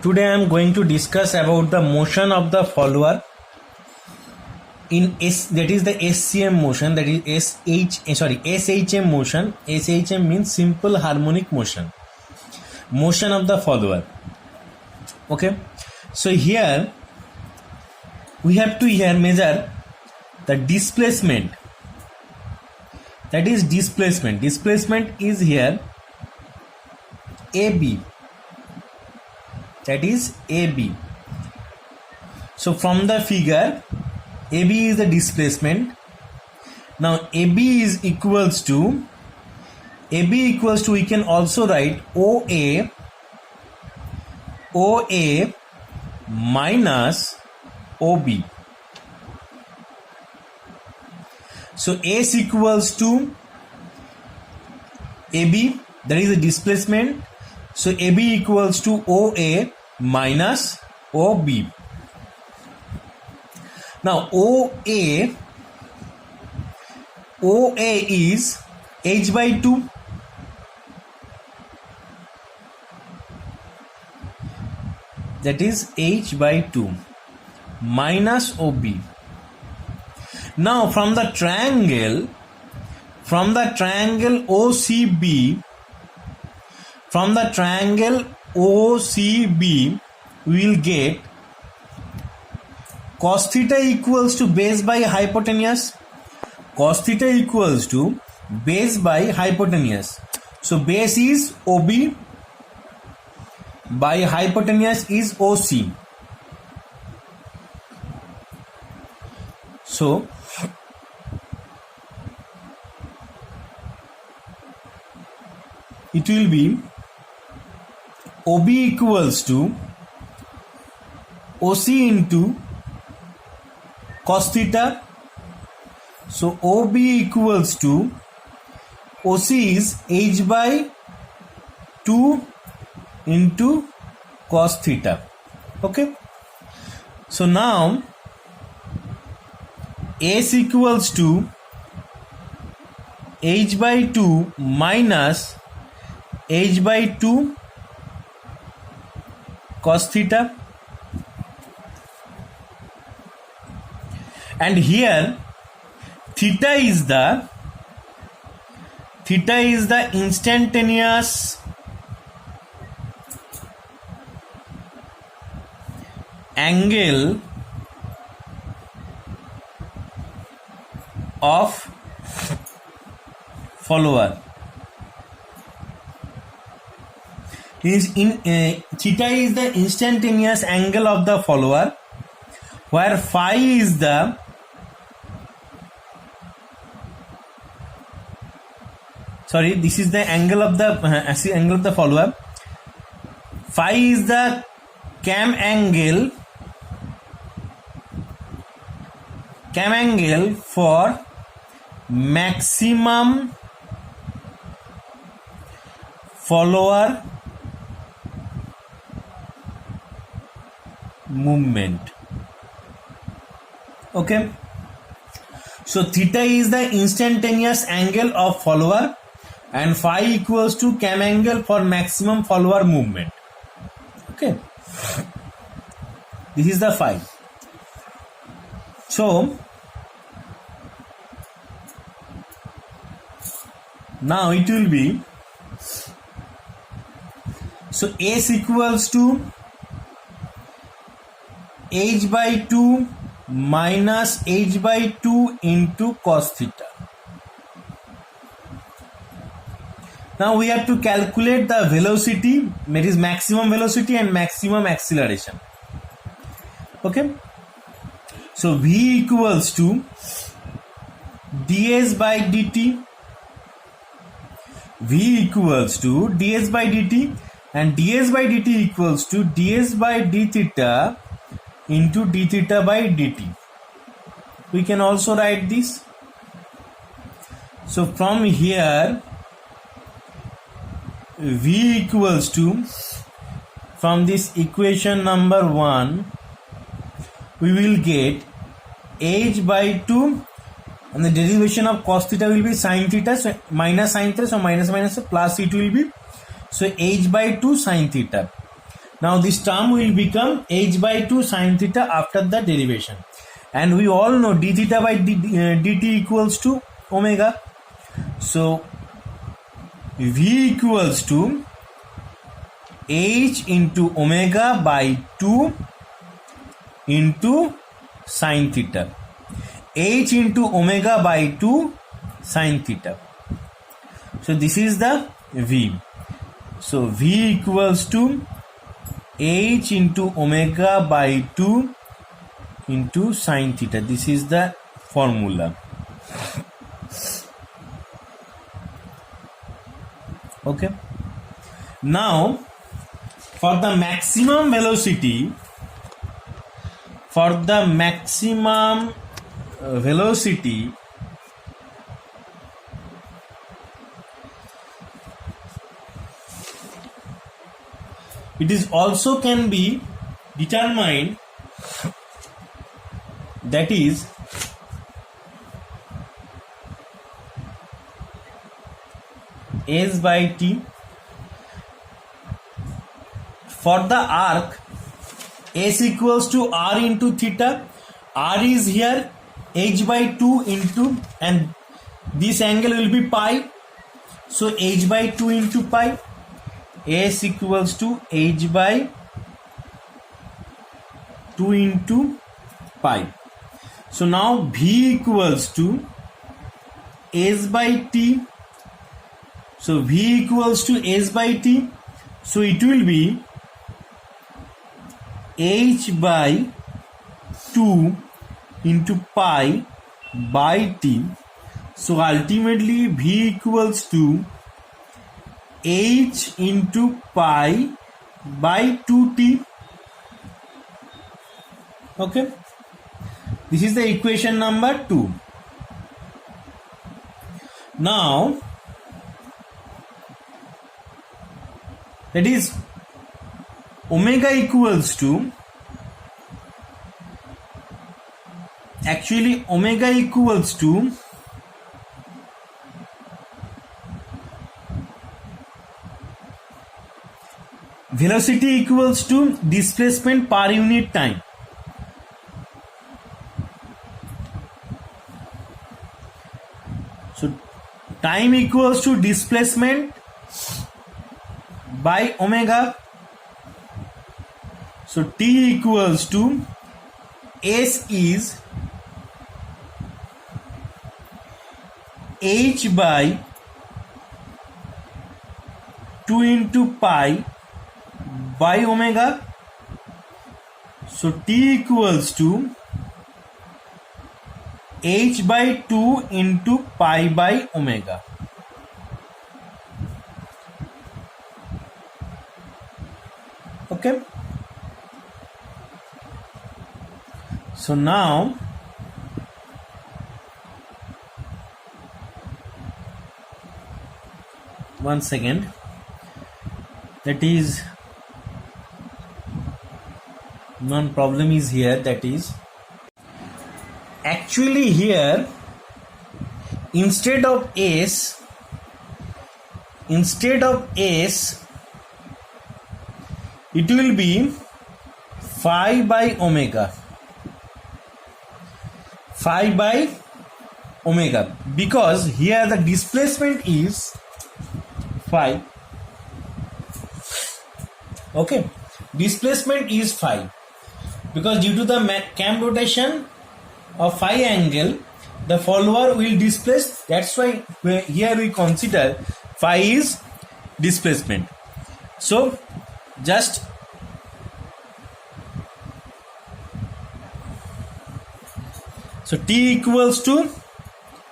Today I am going to discuss about the motion of the follower in that is the SCM motion, that is SHM motion. SHM means simple harmonic motion of the follower. Okay, so here we have to measure the displacement. That is displacement is here AB, that is AB. So from the figure, AB is the displacement. Now AB is equals to we can also write OA minus OB. So S equals to AB, that is the displacement. So AB equals to OA minus OB. Now OA is h by 2. That is h by 2 minus OB. Now from the triangle OCB, we will get cos theta equals to base by hypotenuse. Cos theta equals to base by hypotenuse. So base is OB by hypotenuse is OC. So it will be OB equals to OC into cos theta. So OB equals to OC is h by 2 into cos theta. Okay, so now S equals to h by 2 minus h by 2 cos theta, and here theta is the instantaneous angle of follower. Theta is the instantaneous angle of the follower, where phi is the this is the angle of the follower. Phi is the cam angle for maximum follower movement. Okay, so theta is the instantaneous angle of follower and phi equals to cam angle for maximum follower movement. Okay, this is the phi. So now it will be, so S equals to h by 2 minus h by 2 into cos theta. Now we have to calculate the velocity, that is maximum velocity and maximum acceleration. Okay, so V equals to ds by dt. V equals to ds by dt, and ds by dt equals to ds by d theta into d theta by dt. We can also write this. So from here, V equals to, from this equation number 1, we will get h by 2, and the derivation of cos theta will be sin theta, so minus sin theta, so minus minus, so plus it will be, so h by 2 sin theta. Now this term will become h by 2 sin theta after the derivation, and we all know d theta by dt equals to omega. So v equals to h into omega by 2 into sin theta. H into omega by 2 sin theta. So this is the v. So v equals to h into omega by 2 into sin theta. This is the formula. Okay. Now for the maximum velocity, it is also can be determined, that is s by t. For the arc, s equals to r into theta. R is here, h by 2 into, and this angle will be pi, so h by 2 into pi. S equals to h by 2 into pi. So now v equals to s by t. So v equals to s by t. So it will be h by 2 into pi by t. So ultimately v equals to h into pi by 2t. Okay, this is the equation number 2. Now that is omega equals to, actually omega equals to velocity equals to displacement per unit time. So time equals to displacement by omega. So t equals to s is h by 2 into pi by omega. So t equals to h by 2 into pi by omega. Okay. So now one second, that is one problem is here, that is actually here instead of s it will be phi by omega, because here the displacement is phi. Okay, displacement is phi, because due to the cam rotation of phi angle the follower will displace. That's why here we consider phi is displacement. So just t equals to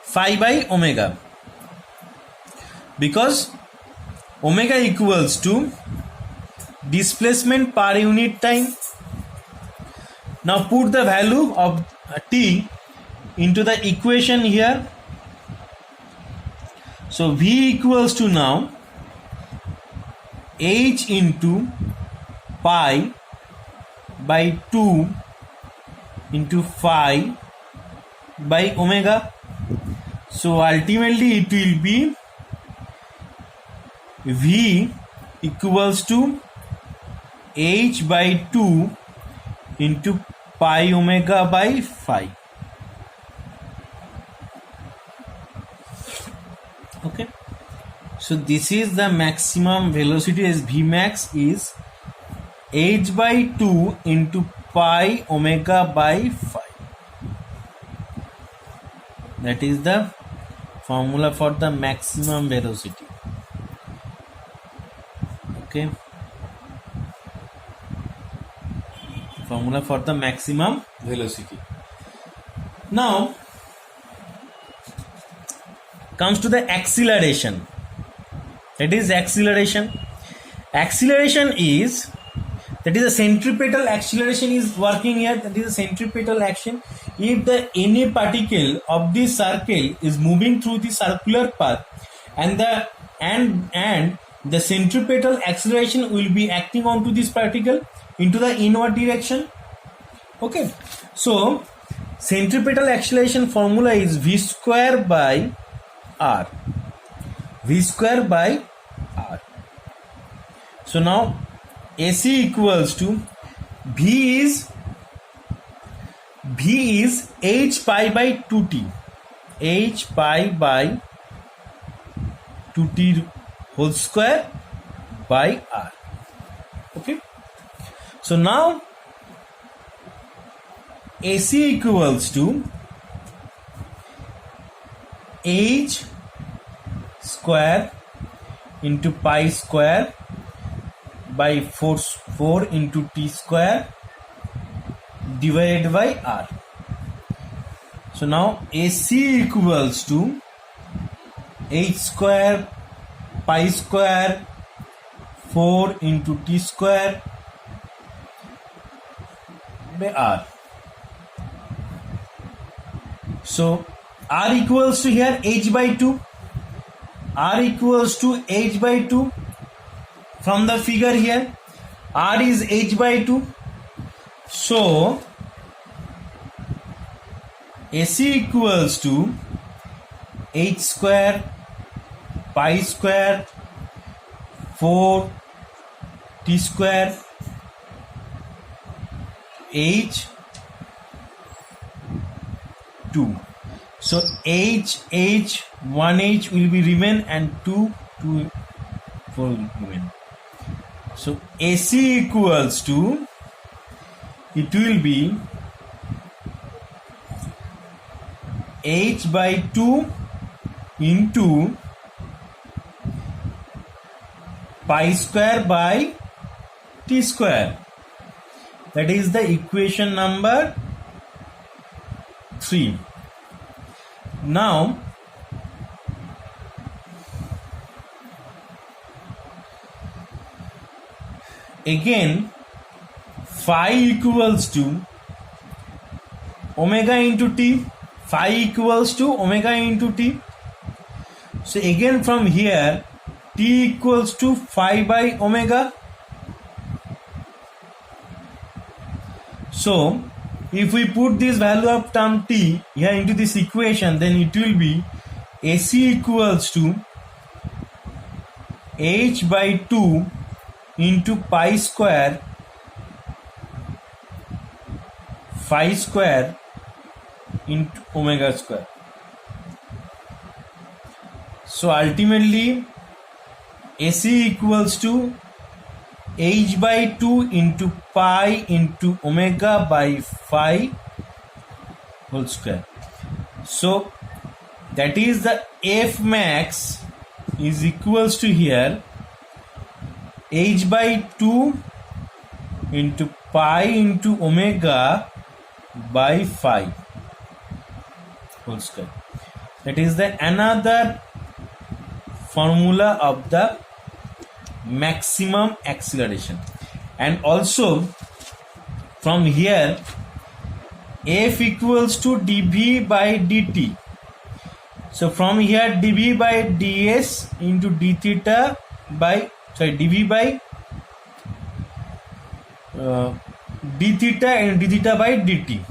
phi by omega, because omega equals to displacement per unit time. Now put the value of t into the equation here. So v equals to now h into pi by 2 into phi by omega. So ultimately it will be v equals to h by 2 into pi omega by phi. Okay, so this is the maximum velocity as Vmax is h by 2 into pi omega by phi. That is the formula for the maximum velocity. Okay, formula for the maximum velocity. Now comes to the acceleration. That is acceleration. Acceleration is, that is a centripetal acceleration is working here. That is a centripetal action. If the any particle of this circle is moving through the circular path, and the centripetal acceleration will be acting onto this particle into the inward direction. Okay, so centripetal acceleration formula is v square by r. V square by r. So now AC equals to V is h pi by 2t. H pi by 2t whole square by r. Okay. So now AC equals to h square into pi square by 4 into t square divided by r. So now AC equals to h square pi square 4 into t square by r. So r equals to here h by 2. R equals to h by 2. From the figure here, r is h by 2. So AC equals to h square pi square 4 t square h 2. So one h will be remain and 2 4 will remain. So AC equals to, it will be h by 2 into pi square by t square. That is the equation number 3. Now again phi equals to omega into t. Phi equals to omega into t. So again from here t equals to phi by omega. So if we put this value of term t here into this equation, then it will be AC equals to h by 2 into pi square phi square into omega square. So ultimately AC equals to h by 2 into pi into omega by phi whole square. So that is the F max is equals to here h by 2 into pi into omega by phi whole square. That is the another formula of the maximum acceleration. And also from here F equals to dv by dt. So from here dv by ds into d theta by dv by d theta and d theta by dt.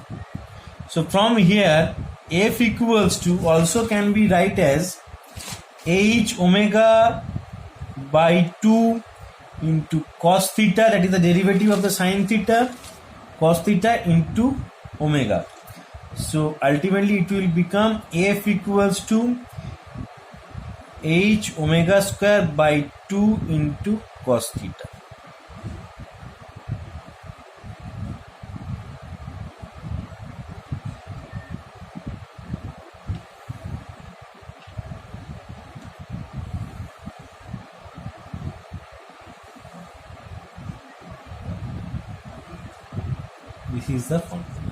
So from here F equals to also can be write as h omega by 2 into cos theta, that is the derivative of the sin theta, cos theta into omega. So ultimately it will become F equals to H omega square by 2 into cos theta. This is the formula.